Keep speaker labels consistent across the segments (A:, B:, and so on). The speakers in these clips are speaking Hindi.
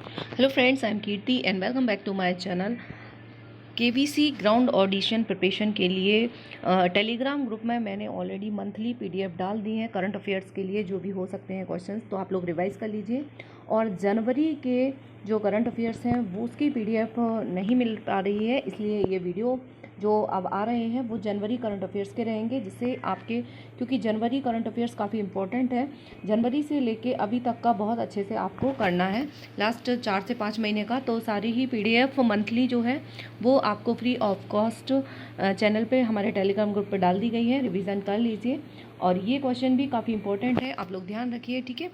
A: Hello friends, I am Kirti and welcome back to my channel. KBC ground audition preparation के लिए टेलीग्राम ग्रुप में मैंने ऑलरेडी मंथली पीडीएफ डाल दी है करंट अफेयर्स के लिए जो भी हो सकते हैं क्वेश्चंस, तो आप लोग रिवाइज कर लीजिए। और जनवरी के जो करंट अफेयर्स हैं वो उसकी पीडीएफ नहीं मिल पा रही है, इसलिए ये वीडियो जो अब आ रहे हैं वो जनवरी करंट अफेयर्स के रहेंगे, जिससे आपके, क्योंकि जनवरी करंट अफेयर्स काफ़ी इंपॉर्टेंट है। जनवरी से लेके अभी तक का बहुत अच्छे से आपको करना है, लास्ट 4 से 5 महीने का। तो सारी ही पीडीएफ मंथली जो है वो आपको फ्री ऑफ कॉस्ट चैनल पे हमारे टेलीग्राम ग्रुप पे डाल दी गई है, रिवीजन कर लीजिए। और ये क्वेश्चन भी काफ़ी इंपॉर्टेंट है, आप लोग ध्यान रखिए, ठीक है।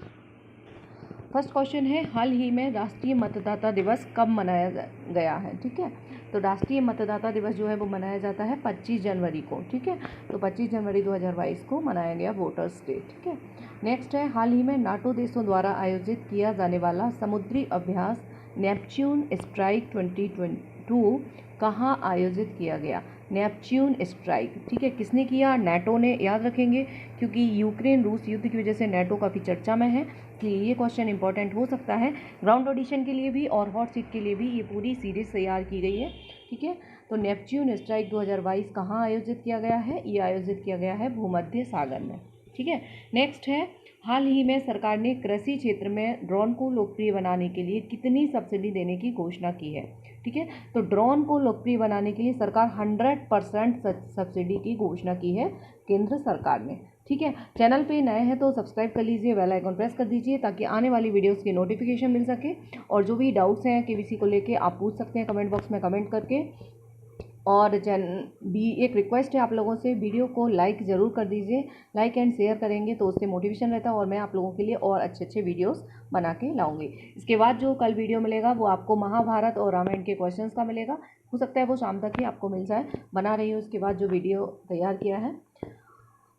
A: फर्स्ट क्वेश्चन है, हाल ही में राष्ट्रीय मतदाता दिवस कब मनाया गया है, ठीक है। तो राष्ट्रीय मतदाता दिवस जो है वो मनाया जाता है 25 जनवरी को, ठीक है। तो 25 जनवरी 2022 को मनाया गया वोटर्स डे, ठीक है। नेक्स्ट है, हाल ही में नाटो देशों द्वारा आयोजित किया जाने वाला समुद्री अभ्यास नेपच्यून स्ट्राइक 2022 कहाँ आयोजित किया गया। नेपच्यून स्ट्राइक, ठीक है, किसने किया? नाटो ने, याद रखेंगे, क्योंकि यूक्रेन रूस युद्ध की वजह से नाटो काफ़ी चर्चा में है, इसलिए ये क्वेश्चन इंपॉर्टेंट हो सकता है ग्राउंड ऑडिशन के लिए भी और हॉट सीट के लिए भी। ये पूरी सीरीज तैयार की गई है, ठीक है। तो नेपच्यून स्ट्राइक 2022 कहाँ आयोजित किया गया है? ये आयोजित किया गया है भूमध्य सागर में, ठीक है। नेक्स्ट है, हाल ही में सरकार ने कृषि क्षेत्र में ड्रोन को लोकप्रिय बनाने के लिए कितनी सब्सिडी देने की घोषणा की है, ठीक है। तो ड्रोन को लोकप्रिय बनाने के लिए सरकार 100% सब्सिडी की घोषणा की है केंद्र सरकार ने, ठीक है। चैनल पे नए हैं तो सब्सक्राइब कर लीजिए, बेल आइकन प्रेस कर दीजिए ताकि आने वाली वीडियोस की नोटिफिकेशन मिल सके। और जो भी डाउट्स हैं केबीसी को लेके आप पूछ सकते हैं कमेंट बॉक्स में कमेंट करके। और भी एक रिक्वेस्ट है आप लोगों से, वीडियो को लाइक ज़रूर कर दीजिए, लाइक एंड शेयर करेंगे तो उससे मोटिवेशन रहता है और मैं आप लोगों के लिए और अच्छे अच्छे वीडियोस बना के लाऊंगी। इसके बाद जो कल वीडियो मिलेगा वो आपको महाभारत और रामायण के क्वेश्चंस का मिलेगा, हो सकता है वो शाम तक ही आपको मिल जाए, बना रही हूँ। उसके बाद जो वीडियो तैयार किया है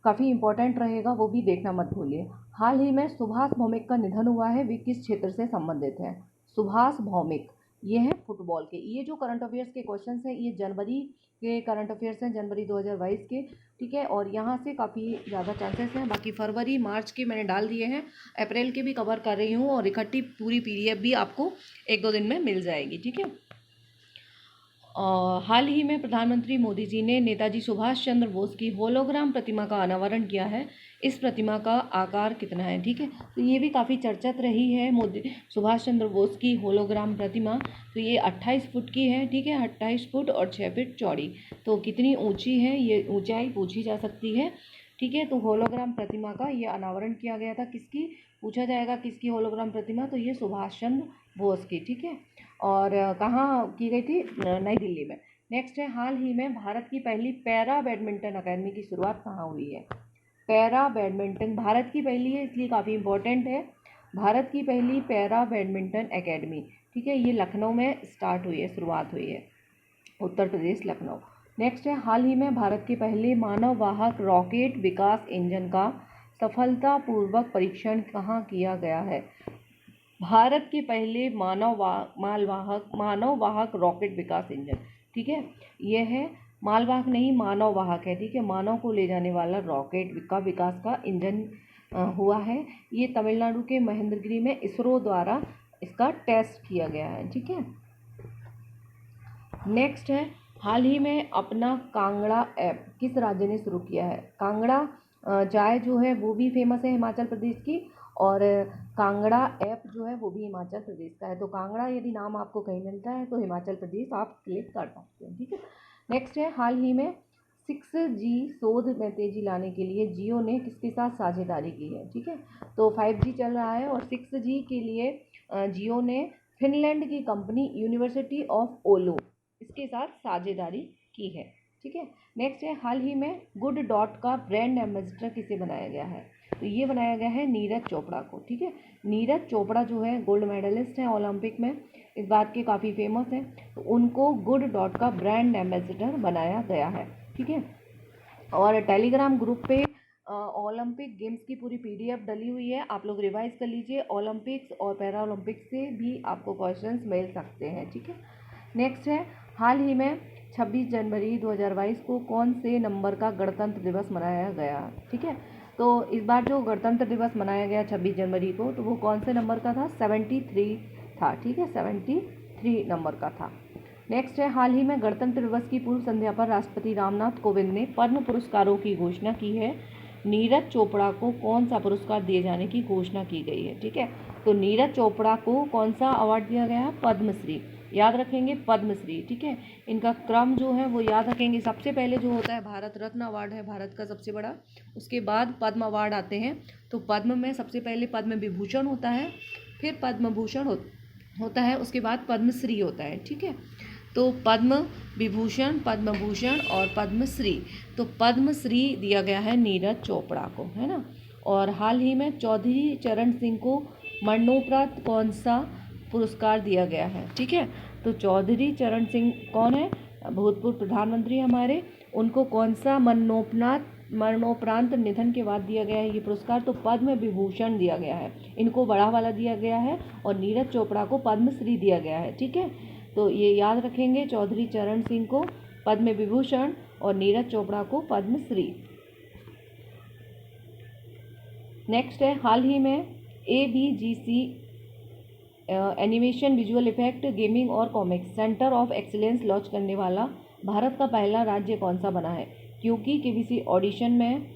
A: काफ़ी इंपॉर्टेंट रहेगा, वो भी देखना मत भूलिए। हाल ही में सुभाष भौमिक का निधन हुआ है, वे किस क्षेत्र से संबंधित हैं? सुभाष भौमिक, ये है फुटबॉल के। ये जो करंट अफेयर्स के क्वेश्चंस हैं ये जनवरी के करंट अफेयर्स हैं, जनवरी 2022 के, ठीक है। और यहाँ से काफ़ी ज़्यादा चांसेस हैं, बाकी फरवरी मार्च के मैंने डाल दिए हैं, अप्रैल के भी कवर कर रही हूँ और इकट्ठी पूरी पीडीएफ भी आपको 1-2 दिन में मिल जाएगी, ठीक है। हाल ही में प्रधानमंत्री मोदी जी ने नेताजी सुभाष चंद्र बोस की होलोग्राम प्रतिमा का अनावरण किया है, इस प्रतिमा का आकार कितना है, ठीक है। तो ये भी काफ़ी चर्चित रही है, मोदी सुभाष चंद्र बोस की होलोग्राम प्रतिमा। तो ये 28 फुट की है, ठीक है, 28 फुट और 6 फीट चौड़ी। तो कितनी ऊंची है, ये ऊंचाई पूछी जा सकती है, ठीक है। तो होलोग्राम प्रतिमा का ये अनावरण किया गया था, किसकी पूछा जाएगा, किसकी होलोग्राम प्रतिमा? तो ये सुभाष चंद्र बोस की, ठीक है। और कहाँ की गई थी? नई दिल्ली में। नेक्स्ट है, हाल ही में भारत की पहली पैरा बैडमिंटन अकेडमी की शुरुआत कहाँ हुई है? पैरा बैडमिंटन भारत की पहली है, इसलिए काफ़ी इंपॉर्टेंट है। भारत की पहली पैरा बैडमिंटन एकेडमी, ठीक है, ये लखनऊ में स्टार्ट हुई है, शुरुआत हुई है, उत्तर प्रदेश लखनऊ। नेक्स्ट है, हाल ही में भारत के पहले मानव वाहक रॉकेट विकास इंजन का सफलतापूर्वक परीक्षण कहाँ किया गया है? भारत के पहले मानव वाहक रॉकेट विकास इंजन, ठीक है, यह है, मालवाहक नहीं मानव वाहक है, ठीक है, मानव को ले जाने वाला रॉकेट का विकास का इंजन हुआ है। ये तमिलनाडु के महेंद्रगिरी में इसरो द्वारा इसका टेस्ट किया गया है, ठीक है। नेक्स्ट है, हाल ही में अपना कांगड़ा ऐप किस राज्य ने शुरू किया है? कांगड़ा चाय जो है वो भी फेमस है हिमाचल प्रदेश की, और कांगड़ा ऐप जो है वो भी हिमाचल प्रदेश का है। तो कांगड़ा यदि नाम आपको कहीं मिलता है तो हिमाचल प्रदेश आप क्लिक कर सकते हैं, ठीक है। नेक्स्ट है, हाल ही में 6G शोध में तेज़ी लाने के लिए जियो ने किसके साथ साझेदारी की है, ठीक है। तो 5G चल रहा है और 6G के लिए जियो ने फिनलैंड की कंपनी यूनिवर्सिटी ऑफ ओलो इसके साथ साझेदारी की है, ठीक है। नेक्स्ट है, हाल ही में गुड डॉट का ब्रांड एम्बेसडर किसे बनाया गया है? तो ये बनाया गया है नीरज चोपड़ा को, ठीक है। नीरज चोपड़ा जो है गोल्ड मेडलिस्ट हैं ओलंपिक में, इस बात के काफ़ी फेमस हैं, तो उनको गुड डॉट का ब्रांड एम्बेसडर बनाया गया है, ठीक है। और टेलीग्राम ग्रुप पे ओलंपिक गेम्स की पूरी पीडीएफ डली हुई है, आप लोग रिवाइज कर लीजिए। ओलंपिक्स और पैरा ओलंपिक्स से भी आपको क्वेश्चंस मिल सकते हैं, ठीक है। नेक्स्ट है, हाल ही में 26 जनवरी 2022 को कौन से नंबर का गणतंत्र दिवस मनाया गया, ठीक है। तो इस बार जो गणतंत्र दिवस मनाया गया 26 जनवरी को, तो वो कौन से नंबर का था? 73 था, ठीक है, 73 नंबर का था। नेक्स्ट है, हाल ही में गणतंत्र दिवस की पूर्व संध्या पर राष्ट्रपति रामनाथ कोविंद ने पद्म पुरस्कारों की घोषणा की है। नीरज चोपड़ा को कौन सा पुरस्कार दिए जाने की घोषणा की गई है, ठीक है। तो नीरज चोपड़ा को कौन सा अवार्ड दिया गया है? पद्मश्री, याद रखेंगे पद्मश्री, ठीक है। इनका क्रम जो है वो याद रखेंगे। सबसे पहले जो होता है भारत रत्न अवार्ड है भारत का सबसे बड़ा, उसके बाद पद्म अवार्ड आते हैं। तो पद्म में सबसे पहले पद्म विभूषण होता है, फिर पद्म भूषण होता है, उसके बाद पद्मश्री होता है, ठीक है। तो पद्म विभूषण, पद्म भूषण और पद्मश्री। तो पद्मश्री दिया गया है नीरज चोपड़ा को, है ना। और हाल ही में चौधरी चरण सिंह को मरणोपरांत कौन सा पुरस्कार दिया गया है, ठीक है। तो चौधरी चरण सिंह कौन है? भूतपूर्व प्रधानमंत्री हमारे। उनको कौन सा मरणोपरांत निधन के बाद दिया गया है ये पुरस्कार? तो पद्म विभूषण दिया गया है, इनको बड़ा वाला दिया गया है, और नीरज चोपड़ा को पद्मश्री दिया गया है, ठीक है। तो ये याद रखेंगे, चौधरी चरण सिंह को पद्म विभूषण और नीरज चोपड़ा को पद्मश्री। नेक्स्ट है, हाल ही में ABGC animation, visual effect, gaming और comics centre of excellence launch करने वाला भारत का पहला राज्य कौन सा बना है? क्योंकि KBC ऑडिशन में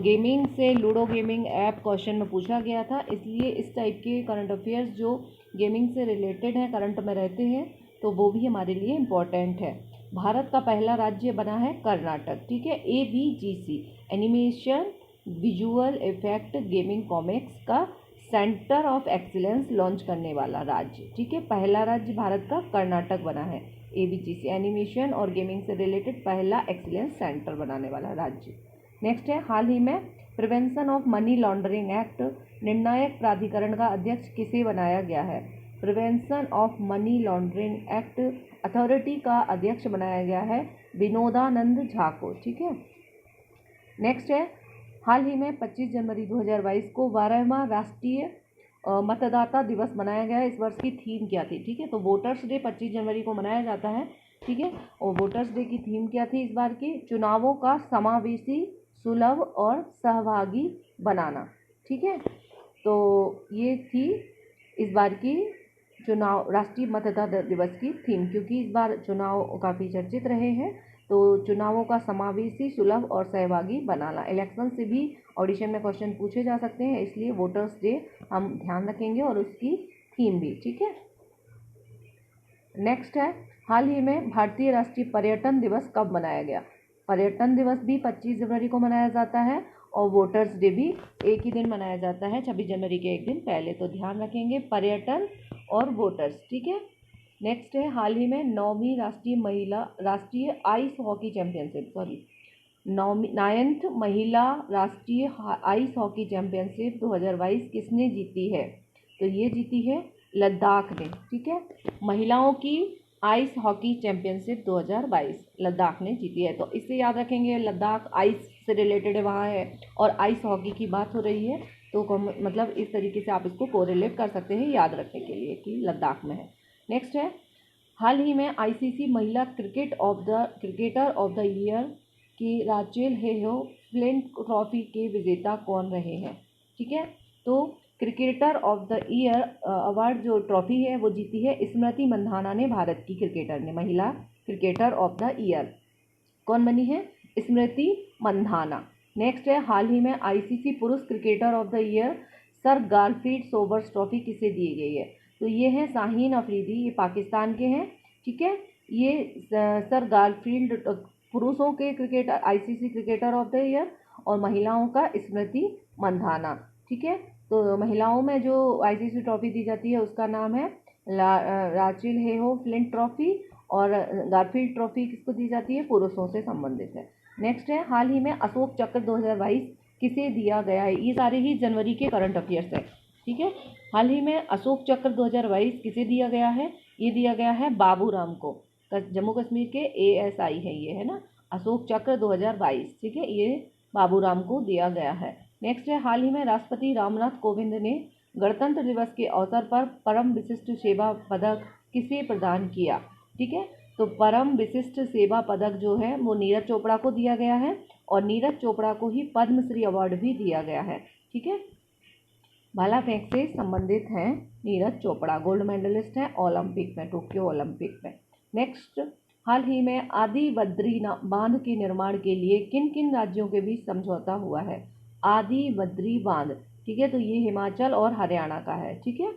A: गेमिंग से लूडो गेमिंग ऐप क्वेश्चन में पूछा गया था, इसलिए इस टाइप के करंट अफेयर्स जो गेमिंग से रिलेटेड हैं, करंट में रहते हैं, तो वो भी हमारे लिए इम्पॉर्टेंट है। भारत का पहला राज्य बना है कर्नाटक, ठीक है। ABGC animation, visual effect, gaming, comics का सेंटर ऑफ एक्सीलेंस लॉन्च करने वाला राज्य, ठीक है। पहला राज्य भारत का कर्नाटक बना है। ABGC एनिमेशन और गेमिंग से रिलेटेड पहला एक्सीलेंस सेंटर बनाने वाला राज्य। नेक्स्ट है, हाल ही में prevention of money laundering act निर्णायक प्राधिकरण का अध्यक्ष किसे बनाया गया है? Prevention of money laundering act authority का अध्यक्ष बनाया गया है विनोदानंद झा को, ठीक है। नेक्स्ट है, हाल ही में 25 जनवरी 2022 को 12वां राष्ट्रीय मतदाता दिवस मनाया गया है। इस वर्ष की थीम क्या थी, ठीक है। तो वोटर्स डे 25 जनवरी को मनाया जाता है, ठीक है। और वोटर्स डे की थीम क्या थी इस बार की? चुनावों का समावेशी, सुलभ और सहभागी बनाना, ठीक है। तो ये थी इस बार की चुनाव राष्ट्रीय मतदाता दिवस की थीम, क्योंकि इस बार चुनाव काफ़ी चर्चित रहे हैं। तो चुनावों का समावेशी, सुलभ और सहभागी बनाना, इलेक्शन से भी ऑडिशन में क्वेश्चन पूछे जा सकते हैं, इसलिए वोटर्स डे हम ध्यान रखेंगे और उसकी थीम भी, ठीक है। नेक्स्ट है, हाल ही में भारतीय राष्ट्रीय पर्यटन दिवस कब मनाया गया? पर्यटन दिवस भी 25 जनवरी को मनाया जाता है और वोटर्स डे भी एक ही दिन मनाया जाता है, 26 जनवरी के एक दिन पहले। तो ध्यान रखेंगे पर्यटन और वोटर्स, ठीक है। नेक्स्ट है, हाल ही में 9वीं राष्ट्रीय आइस हॉकी चैंपियनशिप 9th महिला राष्ट्रीय आइस हॉकी चैंपियनशिप 2022 किसने जीती है? तो ये जीती है लद्दाख ने, ठीक है। महिलाओं की आइस हॉकी चैंपियनशिप 2022 लद्दाख ने जीती है। तो इससे याद रखेंगे, लद्दाख आइस से रिलेटेड वहाँ है और आइस हॉकी की बात हो रही है, तो मतलब इस तरीके से आप इसको कोरिलेट कर सकते हैं याद रखने के लिए कि लद्दाख में है। नेक्स्ट है, हाल ही में ICC महिला क्रिकेटर ऑफ द ईयर की राचेल हेहो फ्लिंट ट्रॉफी के विजेता कौन रहे हैं, ठीक है। तो cricketer of the year award जो ट्रॉफी है वो जीती है स्मृति मंधाना ने, भारत की क्रिकेटर ने। महिला क्रिकेटर ऑफ द ईयर कौन बनी है? स्मृति मंधाना। नेक्स्ट है, हाल ही में ICC पुरुष cricketer of the year sir Garfield Sobers trophy किसे दी गई है? तो ये है शाहीन अफरीदी, ये पाकिस्तान के हैं, ठीक है। ये सर गारफील्ड पुरुषों के cricketer ICC cricketer of the year और महिलाओं का स्मृति मंधाना, ठीक है। तो महिलाओं में जो ICC ट्रॉफी दी जाती है उसका नाम है राचेल हेहो फ्लिंट ट्रॉफी, और गारफील्ड ट्रॉफी किसको दी जाती है? पुरुषों से संबंधित है। नेक्स्ट है, हाल ही में अशोक चक्र 2022 किसे दिया गया है? ये सारे ही जनवरी के करंट अफेयर्स है, ठीक है। हाल ही में अशोक चक्र 2022 किसे दिया गया है? ये दिया गया है बाबू राम को, जम्मू कश्मीर के ASI है ये, है ना, अशोक चक्र 2022, ठीक है, ये बाबू राम को दिया गया है। नेक्स्ट है, हाल ही में राष्ट्रपति रामनाथ कोविंद ने गणतंत्र दिवस के अवसर पर परम विशिष्ट सेवा पदक किसे प्रदान किया? ठीक है, तो परम विशिष्ट सेवा पदक जो है वो नीरज चोपड़ा को दिया गया है और नीरज चोपड़ा को ही पद्मश्री अवार्ड भी दिया गया है, ठीक है। भाला फेंक से संबंधित हैं नीरज चोपड़ा, गोल्ड मेडलिस्ट हैं ओलंपिक में, टोक्यो ओलंपिक में। नेक्स्ट, हाल ही में आदि बद्री बांध के निर्माण के लिए किन किन राज्यों के बीच समझौता हुआ है? आदि बद्री बांध, ठीक है, तो ये हिमाचल और हरियाणा का है, ठीक है।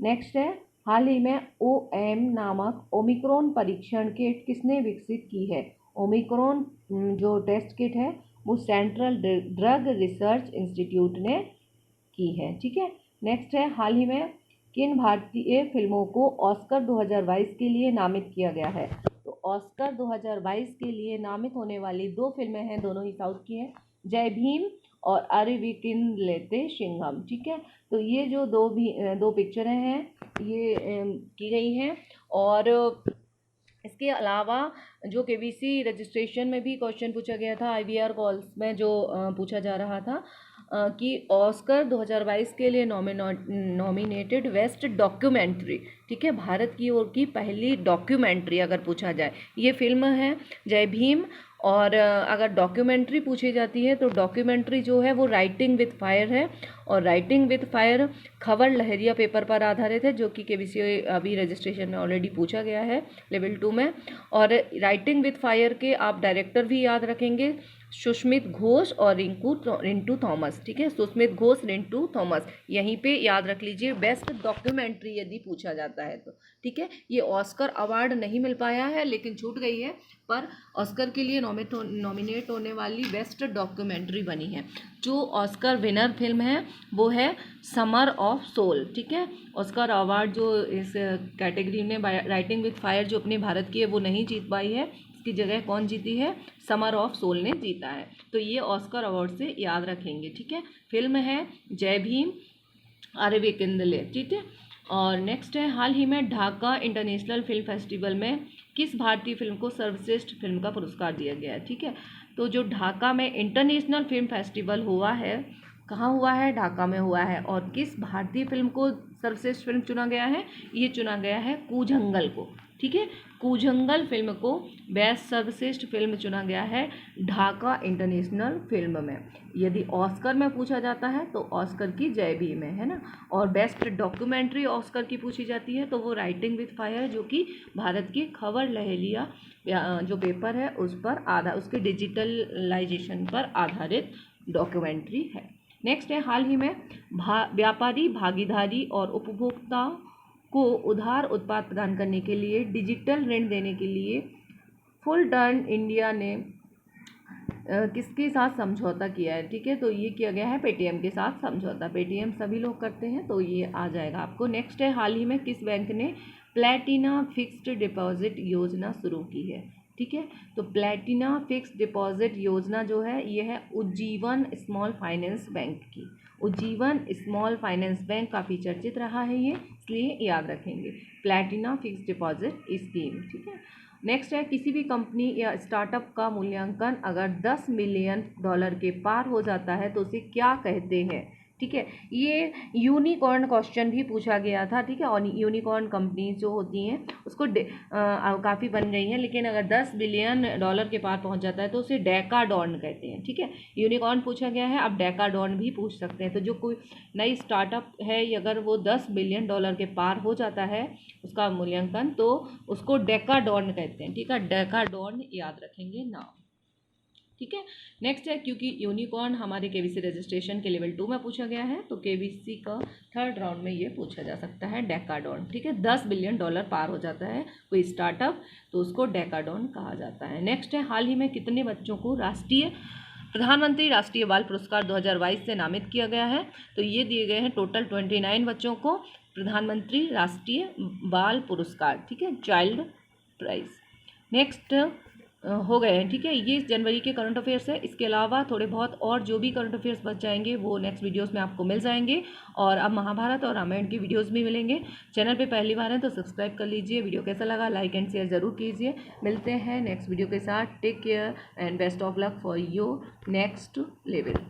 A: नेक्स्ट है, हाल ही में OM नामक ओमिक्रॉन परीक्षण किट किसने विकसित की है? ओमिक्रॉन जो टेस्ट किट है वो सेंट्रल ड्रग रिसर्च इंस्टीट्यूट ने की है, ठीक है। नेक्स्ट है, हाल ही में किन भारतीय फिल्मों को ऑस्कर 2022 के लिए नामित किया गया है? तो ऑस्कर 2022 के लिए नामित होने वाली 2 फिल्में हैं, दोनों ही साउथ की हैं, जय भीम और अरिविकिन सिंघम, ठीक है। तो ये जो दो पिक्चरें हैं ये की गई हैं। और इसके अलावा जो KBC रजिस्ट्रेशन में भी क्वेश्चन पूछा गया था, IVR कॉल्स में जो पूछा जा रहा था कि ऑस्कर 2022 के लिए नॉमिनेटेड बेस्ट डॉक्यूमेंट्री, ठीक है, भारत की ओर की पहली डॉक्यूमेंट्री अगर पूछा जाए, ये फिल्म है जय भीम। और अगर डॉक्यूमेंट्री पूछी जाती है तो डॉक्यूमेंट्री जो है वो राइटिंग विद फायर है, और राइटिंग विद फायर खबर लहरिया पेपर पर आधारित है, जो कि KBC अभी रजिस्ट्रेशन में ऑलरेडी पूछा गया है लेवल 2 में। और राइटिंग विद फायर के आप डायरेक्टर भी याद रखेंगे, सुस्मित घोष और रिंटू थॉमस, ठीक है, सुस्मित घोष रिंटू थॉमस, यहीं पे याद रख लीजिए बेस्ट डॉक्यूमेंट्री यदि पूछा जाता है तो, ठीक है। ये ऑस्कर अवार्ड नहीं मिल पाया है लेकिन छूट गई है, पर ऑस्कर के लिए नॉमिनेट होने वाली बेस्ट डॉक्यूमेंट्री बनी है। जो ऑस्कर विनर फिल्म है वो है समर ऑफ सोल, ठीक है। ऑस्कर अवार्ड जो इस कैटेगरी में राइटिंग विद फायर जो अपने भारत की है वो नहीं जीत पाई है, की जगह कौन जीती है? समर ऑफ सोल ने जीता है। तो ये ऑस्कर अवार्ड से याद रखेंगे, ठीक है। फिल्म है जय भीम, अरविंद, ठीक है। और नेक्स्ट है, हाल ही में ढाका इंटरनेशनल फिल्म फेस्टिवल में किस भारतीय फिल्म को सर्वश्रेष्ठ फिल्म का पुरस्कार दिया गया है, ठीक है। तो जो ढाका में इंटरनेशनल फिल्म फेस्टिवल हुआ है, कहाँ हुआ है? ढाका में हुआ है। और किस भारतीय फिल्म को सर्वश्रेष्ठ फिल्म चुना गया है? ये चुना गया है कूजंगल को, ठीक है। कूजंगल फिल्म को बेस्ट सर्वश्रेष्ठ फिल्म चुना गया है ढाका इंटरनेशनल फिल्म में। यदि ऑस्कर में पूछा जाता है तो ऑस्कर की जय भीम में, है ना। और बेस्ट डॉक्यूमेंट्री ऑस्कर की पूछी जाती है तो वो राइटिंग विद फायर, जो कि भारत की खबर लहरिया जो पेपर है उस पर उसके डिजिटलाइजेशन पर आधारित डॉक्यूमेंट्री है। नेक्स्ट है, हाल ही में व्यापारी भागीदारी और उपभोक्ता को उधार उत्पाद प्रदान करने के लिए डिजिटल ऋण देने के लिए फुल टर्न इंडिया ने किसके साथ समझौता किया है, ठीक है। तो ये किया गया है पेटीएम के साथ समझौता। पेटीएम सभी लोग करते हैं तो ये आ जाएगा आपको। नेक्स्ट है, हाल ही में किस बैंक ने प्लैटिना फिक्स्ड डिपॉजिट योजना शुरू की है, ठीक है। तो प्लैटिना फिक्स्ड डिपॉजिट योजना जो है ये है उज्जीवन स्मॉल फाइनेंस बैंक की। उज्जीवन स्मॉल फाइनेंस बैंक काफ़ी चर्चित रहा है ये, इसलिए याद रखेंगे प्लैटिना फिक्स्ड डिपॉजिट स्कीम, ठीक है। नेक्स्ट है, किसी भी कंपनी या स्टार्टअप का मूल्यांकन अगर $10 मिलियन के पार हो जाता है तो उसे क्या कहते हैं, ठीक है। ये यूनिकॉर्न क्वेश्चन भी पूछा गया था, ठीक है। और यूनिकॉर्न कंपनीज जो होती हैं उसको काफ़ी बन गई हैं, लेकिन अगर $10 बिलियन के पार पहुंच जाता है तो उसे डेकाडॉन कहते हैं, ठीक है। यूनिकॉर्न पूछा गया है, अब डेकाडॉन भी पूछ सकते हैं। तो जो कोई नई स्टार्टअप है अगर वो $10 बिलियन के पार हो जाता है उसका मूल्यांकन तो उसको डेकाडॉन कहते हैं, ठीक है। डेकाडॉन याद रखेंगे नाम, ठीक है। नेक्स्ट है, क्योंकि यूनिकॉर्न हमारे KBC रजिस्ट्रेशन के लेवल 2 में पूछा गया है तो KBC का 3rd राउंड में ये पूछा जा सकता है डेकाडॉन, ठीक है। $10 बिलियन पार हो जाता है कोई स्टार्टअप तो उसको डेकाडॉन कहा जाता है। नेक्स्ट है, हाल ही में कितने बच्चों को प्रधानमंत्री राष्ट्रीय बाल पुरस्कार 2022 से नामित किया गया है? तो ये दिए गए हैं टोटल 29 बच्चों को प्रधानमंत्री राष्ट्रीय बाल पुरस्कार, ठीक है, चाइल्ड प्राइज। नेक्स्ट हो गए हैं, ठीक है। ये जनवरी के करंट अफेयर्स है। इसके अलावा थोड़े बहुत और जो भी करंट अफेयर्स बच जाएंगे वो नेक्स्ट वीडियोस में आपको मिल जाएंगे। और अब महाभारत और रामायण की वीडियोस भी मिलेंगे। चैनल पे पहली बार है तो सब्सक्राइब कर लीजिए। वीडियो कैसा लगा लाइक एंड शेयर ज़रूर कीजिए। मिलते हैं नेक्स्ट वीडियो के साथ। Take care and best of luck for your next level.